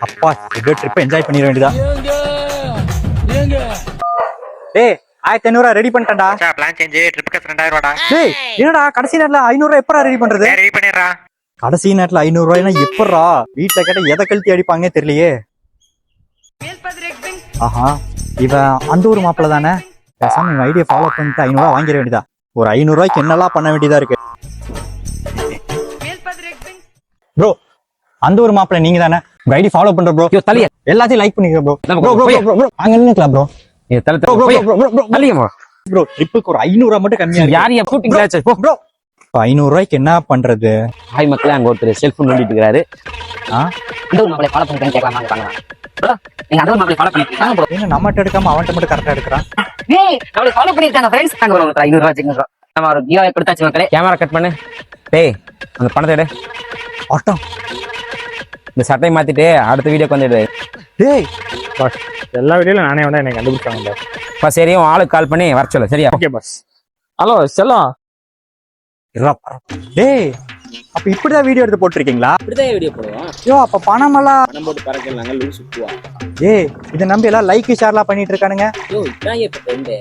அப்பா எப்படியோ trip enjoy பண்ணிட வேண்டியதா. டேய் 1500 ரெடி பண்ணிட்டேன்டா. பிளான் சேஞ்ச் ட்ரிப் காசு 2000 ரூபாடா. டேய் என்னடா கடைசி நேரத்துல 500 எப்பறா ரெடி பண்றது? ரெடி பண்ணிடுறா. கடைசி நேரத்துல 500 ரூபாய்னா எப்பறா? வீட்ல கேட்ட எதை கழட்டி அடிப்பாங்க தெரியலையே. ஆஹா இவன் அந்த ஊர் மாப்பிள்ள தானே. பேசாம இவன் ஐடியா ஃபாலோ பண்ணிட்டு 500 ரூபாய் வாங்கிட வேண்டியதா. ஒரு 500 ரூபாய்க்கு என்னெல்லாம் பண்ண வேண்டியதா இருக்கு. ப்ரோ அந்த ஒரு மாப்பிள்ள நீங்க தானே? உங்க ஐடி ஃபாலோ பண்ற ப்ரோ. தலிய எல்லாத்தையும் லைக் பண்ணிக்க ப்ரோ. ப்ரோ ப்ரோ ப்ரோ அங்க நின்னுக்கலாம் ப்ரோ. ப்ரோ ட்ரிப்புக்கு ஒரு 500 ரூபாய் மட்டும் கம்மியா யார் யா கூட்டிங் கிளாஸ் போ ப்ரோ. 500 ரூபாய்க்கு என்ன பண்றது? ஹாய் மக்களே, அங்க ஒருத்தர் செல்போன் நோண்டிட்டு இருக்காரு. இந்த ஒரு மாப்பிளை ஃபாலோ பண்ணிட்டு கேட்கலாமா கேட்கலாம் ப்ரோ. நீங்க அந்த ஒரு மாப்பிளை ஃபாலோ பண்ணிருக்கீங்க ப்ரோ. என்ன நம்மட்ட எடுக்காம அவன்ட்ட மட்டும் கரெக்டா எடுக்கறான். ஏய் நம்மளை ஃபாலோ பண்ணிருக்காங்க फ्रेंड्स. நாங்க ஒரு 500 ரூபாய் வச்சுக்கோங்க. நம்ம ஒரு கிவ்அவே கொடுத்தாச்சு மக்களே. கேமரா கட் பண்ணு. டேய் அந்த பணத்தை எடு. ஆட்டம். இந்த சட்டையை மாத்திட்டு அடுத்த வீடியோக்கு வந்துடு. டேய் பஸ் எல்லா வீடியோல நானே வந்து என்னை கண்டுபிடிச்சாங்க பா சரி, உன் ஆளுக்கு கால் பண்ணி வர சொல்லு. சரியா? Okay bus. ஹலோ செல்லம். டேய் அப்ப இப்படிதான் வீடியோ எடுத்து போட்டுருக்கீங்களா? இப்படிதான் வீடியோ போடுவோம். ஐயோ அப்ப பணமெல்லாம் பணம் போட்டு பறக்கல, நாங்க லூஸ் சுத்துவோம். ஏய் இதை நம்பி எல்லாம் லைக் ஷேர்லாம் பண்ணிட்டு இருக்கானுங்க. ஐயோ இதான் இப்ப ட்ரெண்ட்.